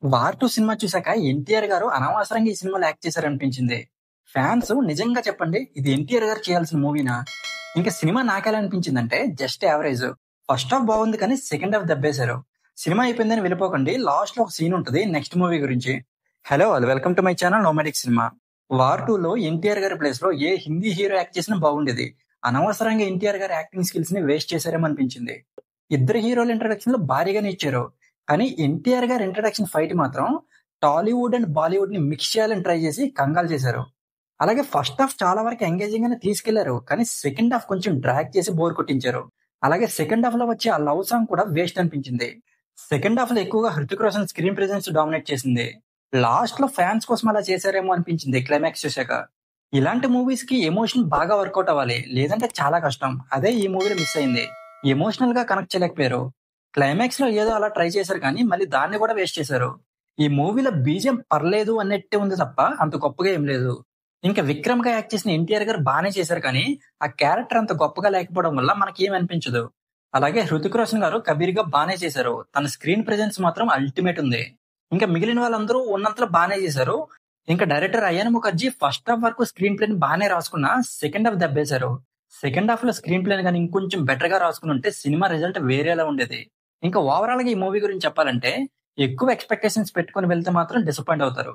'War 2' cinema చూసాక ఎన్టీఆర్ గారు అనవసరంగా ఈ సినిమాలో యాక్ట్ చేశారనిపించింది. ఫ్యాన్స్ నిజంగా చెప్పండి ఇది ఎన్టీఆర్ గారు చేయాల్సిన మూవీనా? ఇంకా సినిమా నాకెలా అనిపించిందంటే జస్ట్ యావరేజ్. ఫస్ట్ హాఫ్ బాగుంది కానీ సెకండ్ హాఫ్ దెబ్బేశారు. సినిమా అయిపోయిందని వెళ్ళిపోకండి. లాస్ట్ లో ఒక సీన్ ఉంటది నెక్స్ట్ మూవీ గురించి. Hello all welcome to my channel nomadic cinema. 'War 2' లో ఎన్టీఆర్ గారి ప్లేస్ లో ఏ హిందీ హీరో యాక్ట్ చేసినా బాగుండేది. అనవసరంగా ఎన్టీఆర్ గారి యాక్టింగ్ స్కిల్స్ ని వేస్ట్ చేశారేమో అనిపించింది. ఇద్దరు హీరోల ఇంట్రడక్షన్ లో భారీగానే ఇచ్చారు. కానీ ఎన్టీఆర్ గారి ఇంట్రడక్షన్ ఫైట్ మాత్రం టాలీవుడ్ అండ్ బాలీవుడ్ ని మిక్స్ చేయాలని ట్రై చేసి కంగాల్ చేశారు. అలాగే ఫస్ట్ హాఫ్ చాలా వరకు ఎంగేజింగ్ గానే తీసుకెళ్లారు. కానీ సెకండ్ హాఫ్ కొంచెం డ్రాగ్ చేసి బోర్ కొట్టించారు. అలాగే సెకండ్ హాఫ్ లో వచ్చే ఆ లవ్ సాంగ్ కూడా వేస్ట్ అనిపించింది. సెకండ్ హాఫ్ లో ఎక్కువగా Hrithik Roshan screen presence dominate చేసింది. లాస్ట్ లో ఫ్యాన్స్ కోసం అలా చేశారేమో అనిపించింది క్లైమాక్స్ చూశాక. ఇలాంటి మూవీస్ కి ఎమోషన్ బాగా వర్కౌట్ అవ్వాలి, లేదంటే చాలా కష్టం. అదే ఈ మూవీలో మిస్ అయింది. ఎమోషనల్ గా కనెక్ట్ చేయలేకపోయారు. క్లైమాక్స్ లో ఏదో అలా ట్రై చేశారు కానీ మళ్ళీ దాన్ని కూడా వేస్ట్ చేశారు. ఈ మూవీలో బీజిఎం పర్లేదు అన్నట్టే ఉంది తప్ప అంత గొప్పగా ఏం లేదు. ఇంకా విక్రమ్ గా యాక్ట్ చేసిన ఎన్టీఆర్ గారు బాగానే చేశారు కానీ ఆ క్యారెక్టర్ అంత గొప్పగా లేకపోవడం వల్ల మనకి ఏం అనిపించదు. అలాగే హృతిక్ రోషన్ గారు కబీర్ గా బాగానే చేశారు. తన స్క్రీన్ ప్రెజెన్స్ మాత్రం అల్టిమేట్ ఉంది. ఇంకా మిగిలిన వాళ్ళందరూ ఉన్నంతలో బాగానే చేశారు. ఇంకా director Ayan Mukherjee first half వరకు స్క్రీన్ ప్లేని బాగానే రాసుకున్నా సెకండ్ హాఫ్ దెబ్బేశారు. సెకండ్ హాఫ్ లో స్క్రీన్ ప్లేని కానీ ఇంకొంచెం బెటర్ గా రాసుకుని ఉంటే సినిమా రిజల్ట్ వేరేలా ఉండేది. ఇంకా ఓవరాల్ గా ఈ మూవీ గురించి చెప్పాలంటే ఎక్కువ ఎక్స్పెక్టేషన్స్ పెట్టుకుని వెళ్తే మాత్రం డిసప్పాయింట్ అవుతారు.